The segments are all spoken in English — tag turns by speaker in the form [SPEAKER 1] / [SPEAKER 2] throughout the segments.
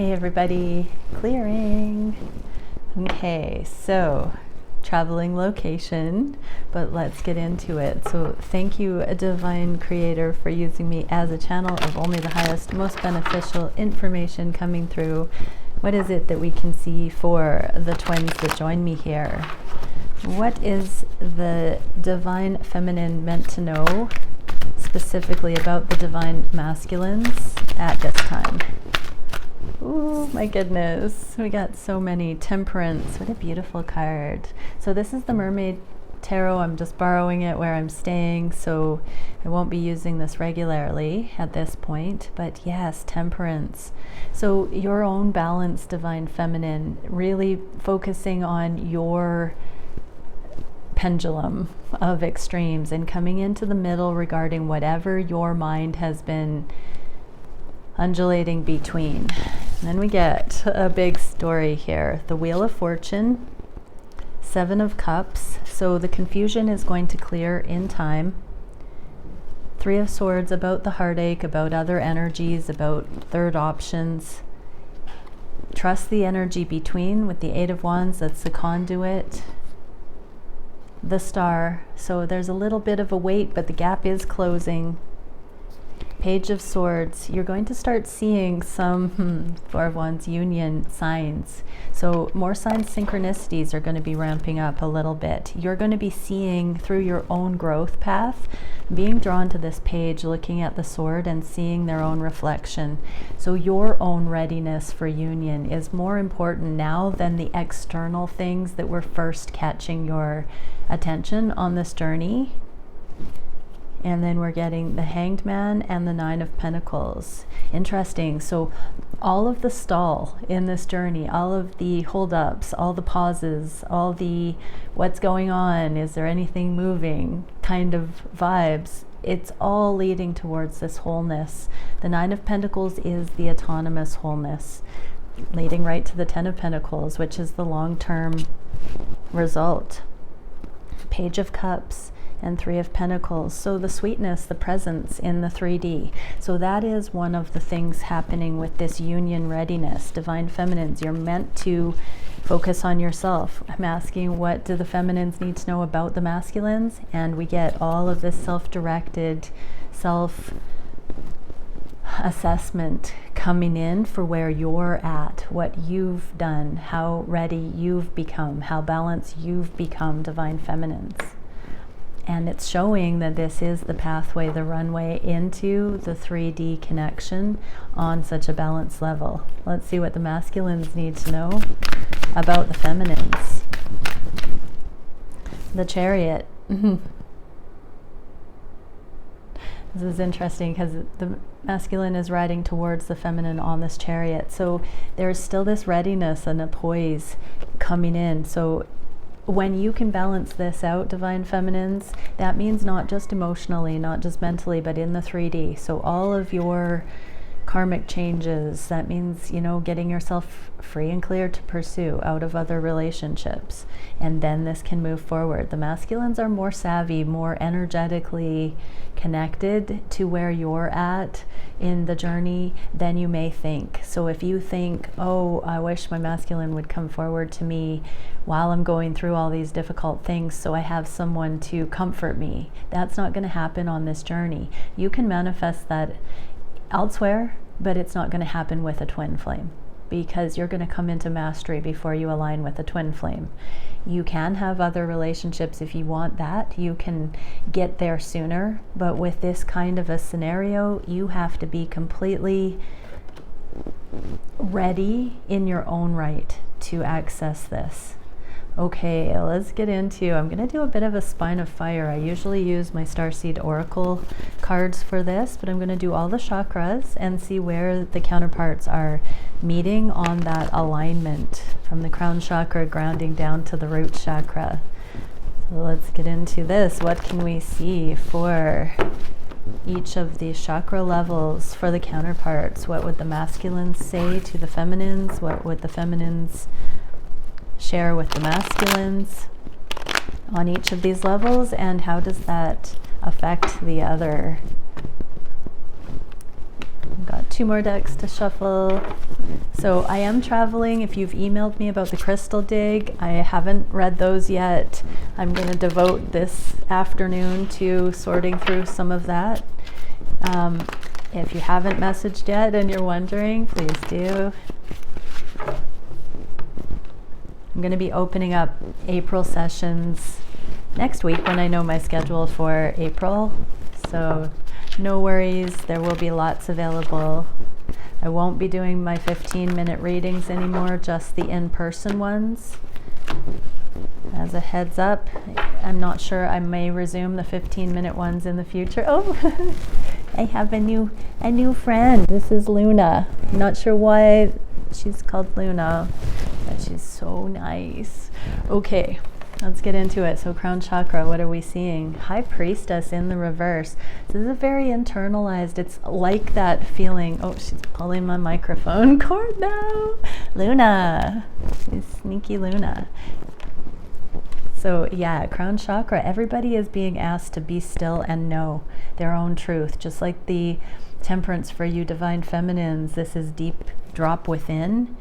[SPEAKER 1] Hey everybody, clearing. Okay, so traveling location, but let's get into it. So thank you, Divine Creator, for using me as a channel of only the highest, most beneficial information coming through. What is it that we can see for the twins that join me here? What is the Divine Feminine meant to know specifically about the Divine Masculines at this time? Oh my goodness, we got so many. Temperance, what a beautiful card. So this is the Mermaid Tarot. I'm just borrowing it where I'm staying, so I won't be using this regularly at this point. But yes, Temperance. So your own balance, Divine Feminine, really focusing on your pendulum of extremes and coming into the middle regarding whatever your mind has been undulating between. And then we get a big story here. The Wheel of Fortune, Seven of Cups. So the confusion is going to clear in time. Three of Swords, about the heartache, about other energies, about third options. Trust the energy between with the Eight of Wands, that's the conduit. The Star, so there's a little bit of a wait, but the gap is closing. Page of Swords, you're going to start seeing some Four of Wands union signs. So more signs, synchronicities are going to be ramping up a little bit. You're going to be seeing through your own growth path, being drawn to this page, looking at the sword and seeing their own reflection. So your own readiness for union is more important now than the external things that were first catching your attention on this journey. And then we're getting the Hanged Man and the Nine of Pentacles. Interesting. So all of the stall in this journey, all of the holdups, all the pauses, all the what's going on, is there anything moving kind of vibes, it's all leading towards this wholeness. The Nine of Pentacles is the autonomous wholeness, leading right to the Ten of Pentacles, which is the long-term result. Page of Cups and Three of Pentacles. So the sweetness, the presence in the 3D. So that is one of the things happening with this union readiness. Divine Feminines, you're meant to focus on yourself. I'm asking, what do the feminines need to know about the masculines? And we get all of this self-directed, self-assessment coming in for where you're at, what you've done, how ready you've become, how balanced you've become, Divine Feminines. And it's showing that this is the pathway, the runway into the 3D connection on such a balanced level. Let's see what the masculines need to know about the feminines. The Chariot. This is interesting because the masculine is riding towards the feminine on this chariot. So there's still this readiness and a poise coming in. So when you can balance this out, Divine Feminines, that means not just emotionally, not just mentally, but in the 3D. So all of your karmic changes, that means, you know, getting yourself free and clear to pursue out of other relationships. And then this can move forward. The masculines are more savvy, more energetically connected to where you're at in the journey than you may think. So if you think, oh, I wish my masculine would come forward to me while I'm going through all these difficult things so I have someone to comfort me, that's not going to happen on this journey. You can manifest that elsewhere, but it's not going to happen with a twin flame, because you're going to come into mastery before you align with a twin flame. You can have other relationships if you want that. You can get there sooner, but with this kind of a scenario, you have to be completely ready in your own right to access this. Okay, let's get into, I'm going to do a bit of a spine of fire. I usually use my Starseed Oracle cards for this, but I'm going to do all the chakras and see where the counterparts are meeting on that alignment from the crown chakra grounding down to the root chakra. So let's get into this. What can we see for each of these chakra levels for the counterparts? What would the masculines say to the feminines? What would the feminines share with the masculines on each of these levels, and how does that affect the other? We've got 2 more decks to shuffle. So I am traveling. If you've emailed me about the crystal dig, I haven't read those yet. I'm going to devote this afternoon to sorting through some of that. If you haven't messaged yet and you're wondering, please do. I'm going to be opening up April sessions next week when I know my schedule for April. So no worries, there will be lots available. I won't be doing my 15-minute readings anymore, just the in-person ones. As a heads up, I'm not sure, I may resume the 15-minute ones in the future. Oh, I have a new friend. This is Luna. I'm not sure why she's called Luna, but she's so nice. Okay, let's get into it. So crown chakra, what are we seeing? High priestess in the reverse. This is a very internalized, it's like that feeling. Oh, she's pulling my microphone cord now. Luna, she's sneaky Luna. So yeah, crown chakra, everybody is being asked to be still and know their own truth. Just like the temperance for you divine feminines, this is deep drop within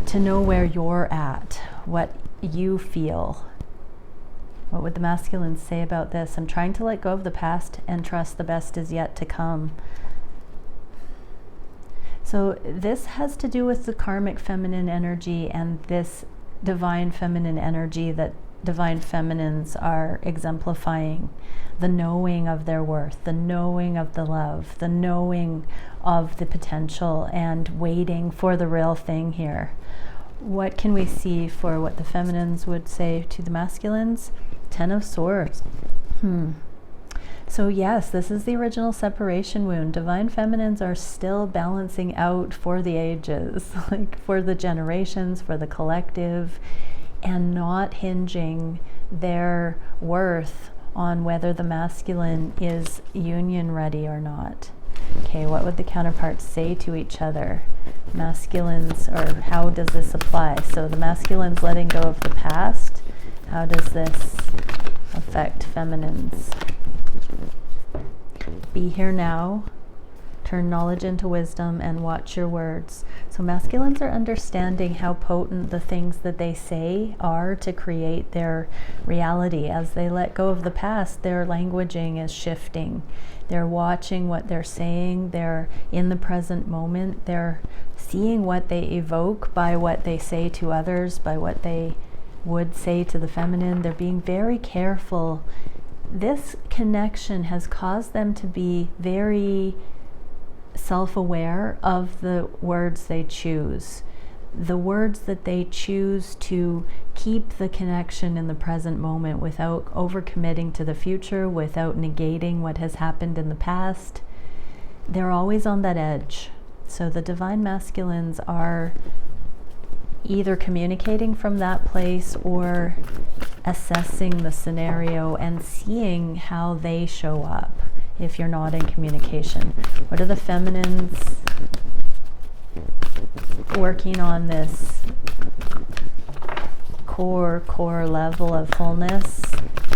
[SPEAKER 1] to know where you're at, what you feel. What would the masculines say about this? I'm trying to let go of the past and trust the best is yet to come. So this has to do with the karmic feminine energy and this divine feminine energy that divine feminines are exemplifying. The knowing of their worth, the knowing of the love, the knowing of the potential, and waiting for the real thing here. What can we see for what the feminines would say to the masculines? 10 of Swords. So yes, this is the original separation wound. Divine feminines are still balancing out for the ages, like for the generations, for the collective, and not hinging their worth on whether the masculine is union ready or not. Okay, what would the counterparts say to each other? Masculines, or how does this apply? So the masculines letting go of the past. How does this affect feminines? Be here now, turn knowledge into wisdom, and watch your words. So masculines are understanding how potent the things that they say are to create their reality. As they let go of the past, their languaging is shifting. They're watching what they're saying. They're in the present moment. They're seeing what they evoke by what they say to others, by what they would say to the feminine. They're being very careful. This connection has caused them to be very self-aware of the words they choose. The words that they choose to keep the connection in the present moment without overcommitting to the future, without negating what has happened in the past. They're always on that edge. So the divine masculines are either communicating from that place or assessing the scenario and seeing how they show up if you're not in communication. What are the feminines working on this core level of fullness?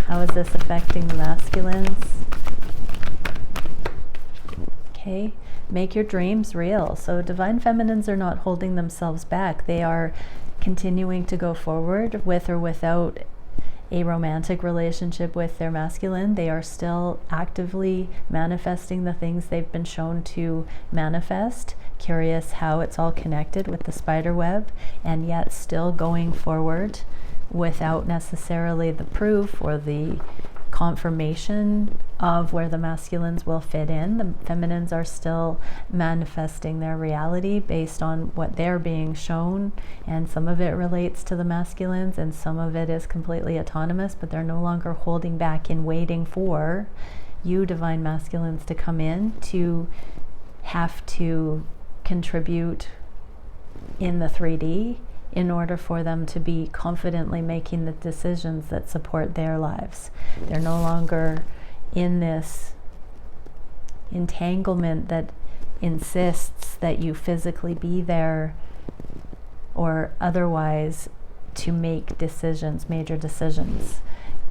[SPEAKER 1] How is this affecting the masculines? Okay, make your dreams real. So divine feminines are not holding themselves back. They are continuing to go forward with or without a romantic relationship with their masculine. They are still actively manifesting the things they've been shown to manifest, curious how it's all connected with the spider web, and yet still going forward without necessarily the proof or the confirmation of where the masculines will fit in. The feminines are still manifesting their reality based on what they're being shown, and some of it relates to the masculines and some of it is completely autonomous, but they're no longer holding back in waiting for you divine masculines to come in to have to contribute in the 3D in order for them to be confidently making the decisions that support their lives. They're no longer in this entanglement that insists that you physically be there or otherwise to make decisions, major decisions.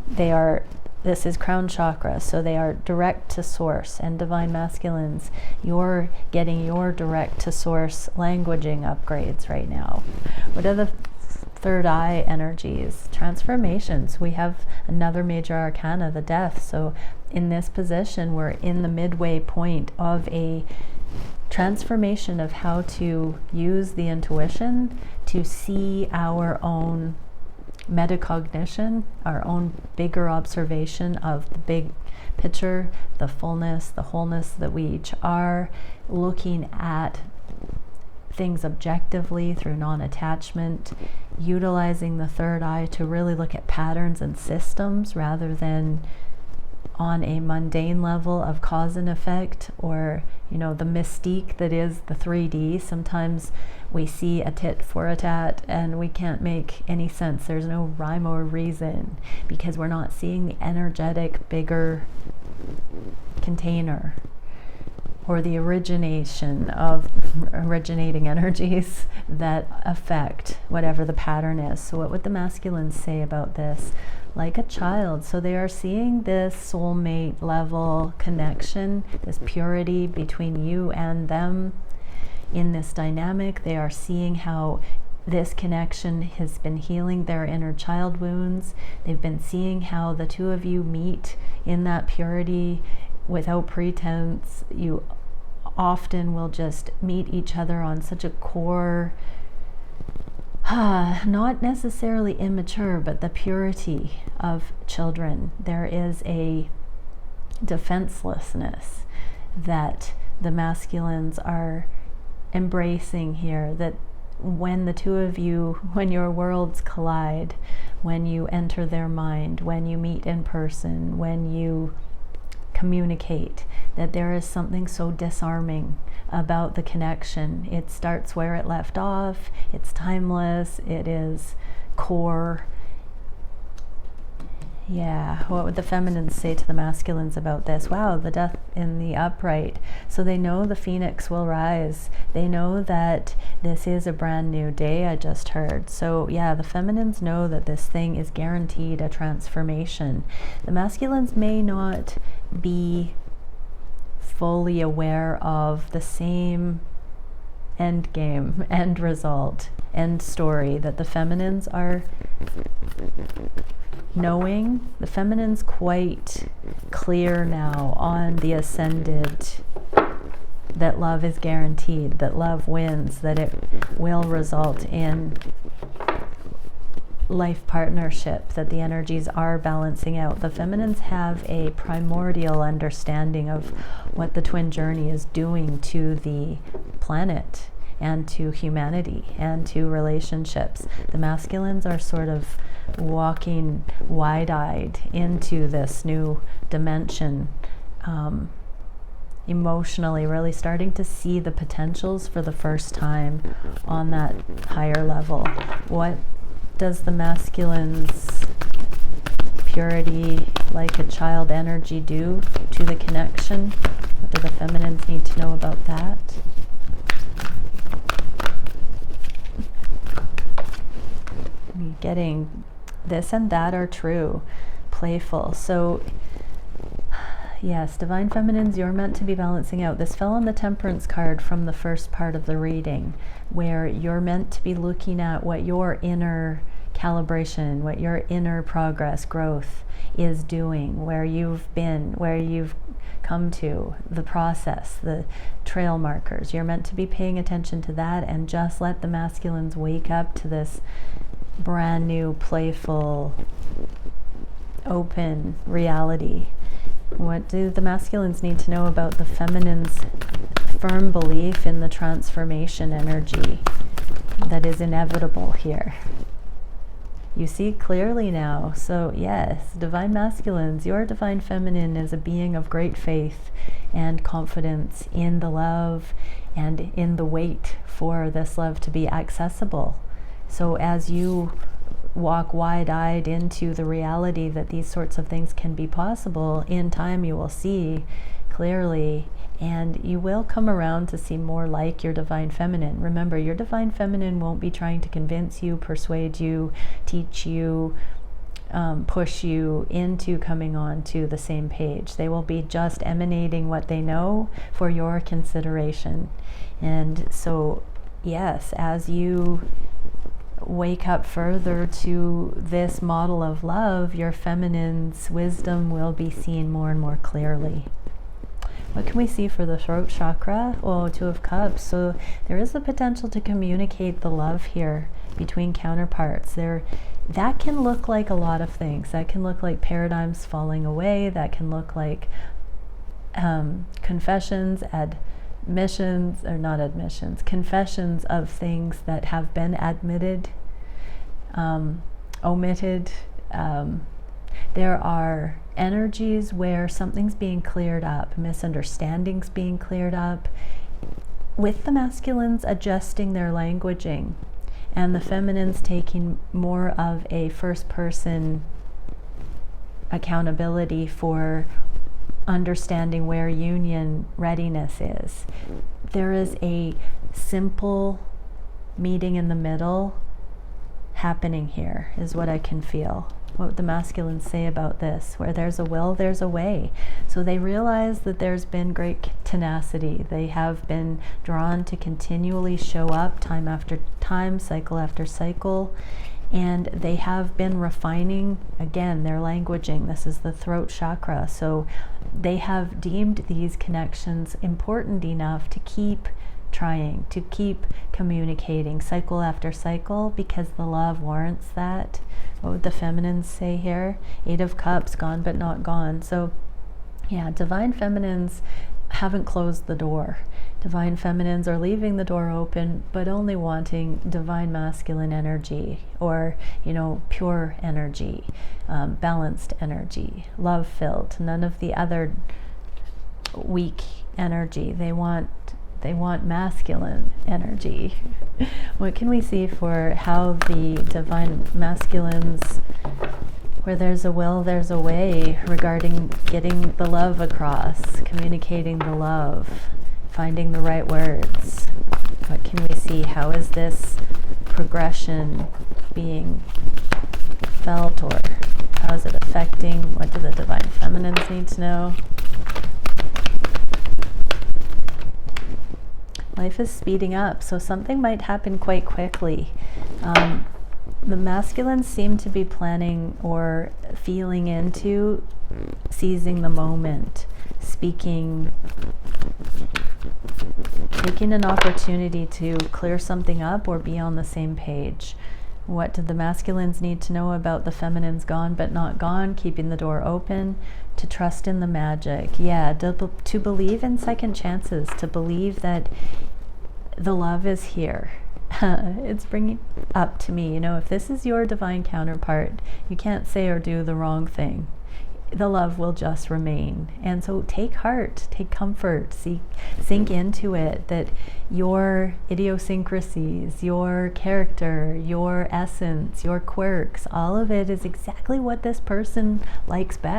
[SPEAKER 1] They are this is crown chakra, so they are direct to source. And divine masculines, you're getting your direct to source languaging upgrades right now. What are the third eye energies? Transformations. We have another major arcana, the death. So in this position, we're in the midway point of a transformation of how to use the intuition to see our own metacognition, our own bigger observation of the big picture, the fullness, the wholeness that we each are, looking at things objectively through non-attachment, utilizing the third eye to really look at patterns and systems rather than on a mundane level of cause and effect, or the mystique that is the 3D. Sometimes we see a tit for a tat and we can't make any sense. There's no rhyme or reason because we're not seeing the energetic bigger container or the origination of originating energies that affect whatever the pattern is. So what would the masculines say about this? Like a child. So they are seeing this soulmate level connection, this purity between you and them in this dynamic. They are seeing how this connection has been healing their inner child wounds. They've been seeing how the two of you meet in that purity without pretense. You often will just meet each other on such a core, not necessarily immature, but the purity of children. There is a defenselessness that the masculines are embracing here, that when the two of you, when your worlds collide, when you enter their mind, when you meet in person, when you communicate, that there is something so disarming about the connection. It starts where it left off. It's timeless. It is core. Yeah, what would the feminines say to the masculines about this? Wow, the death in the upright. So they know the phoenix will rise. They know that this is a brand new day, I just heard. So yeah, the feminines know that this thing is guaranteed a transformation. The masculines may not be fully aware of the same end game, end result, end story that the feminines are knowing. The feminine's quite clear now on the ascended, that love is guaranteed, that love wins, that it will result in life partnership, that the energies are balancing out. The feminines have a primordial understanding of what the twin journey is doing to the planet and to humanity and to relationships. The masculines are sort of walking wide-eyed into this new dimension, emotionally, really starting to see the potentials for the first time on that higher level. What does the masculine's purity, like a child energy, do to the connection? What do the feminines need to know about that? Getting this and that are true, playful. So yes, divine feminines, you're meant to be balancing out. This fell on the temperance card from the first part of the reading, where you're meant to be looking at what your inner calibration, what your inner progress, growth is doing, where you've been, where you've come to, the process, the trail markers. You're meant to be paying attention to that and just let the masculines wake up to this brand new, playful, open reality. What do the masculines need to know about the feminine's firm belief in the transformation energy that is inevitable here? You see clearly now. So yes, divine masculines, your divine feminine is a being of great faith and confidence in the love and in the wait for this love to be accessible. So as you walk wide-eyed into the reality that these sorts of things can be possible, in time you will see clearly, and you will come around to see more like your divine feminine. Remember, your divine feminine won't be trying to convince you, persuade you, teach you, push you into coming on to the same page. They will be just emanating what they know for your consideration. And so, yes, as you wake up further to this model of love, your feminine's wisdom will be seen more and more clearly. What can we see for the throat chakra? Oh, Two of Cups. So there is the potential to communicate the love here between counterparts. That can look like a lot of things. That can look like paradigms falling away. That can look like confessions, admissions, or not admissions, confessions of things that have been admitted, omitted. There are energies where something's being cleared up, misunderstandings being cleared up, with the masculines adjusting their languaging and the feminines taking more of a first-person accountability for understanding where union readiness is. There is a simple meeting in the middle happening here, is what I can feel. What the masculines say about this: where there's a will, there's a way. So they realize that there's been great tenacity. They have been drawn to continually show up time after time, cycle after cycle, and they have been refining, again, their languaging. This is the throat chakra. So they have deemed these connections important enough to keep trying, to keep communicating cycle after cycle, because the love warrants that. What would the feminines say here? 8 of Cups, gone but not gone. So yeah, divine feminines haven't closed the door. Divine feminines are leaving the door open, but only wanting divine masculine energy, or, you know, pure energy, balanced energy, love-filled, none of the other weak energy. They want masculine energy. What can we see for how the divine masculines, where there's a will, there's a way, regarding getting the love across, communicating the love, finding the right words? What can we see? How is this progression being felt, or how is it affecting? What do the divine feminines need to know? Life is speeding up, so something might happen quite quickly. The masculines seem to be planning or feeling into seizing the moment, speaking, taking an opportunity to clear something up or be on the same page. What do the masculines need to know about the feminines? Gone but not gone, keeping the door open, to trust in the magic. Yeah, to believe in second chances, to believe that the love is here. It's bringing up to me, you know, if this is your divine counterpart, you can't say or do the wrong thing. The love will just remain. And so take heart, take comfort, sink into it, that your idiosyncrasies, your character, your essence, your quirks, all of it is exactly what this person likes best.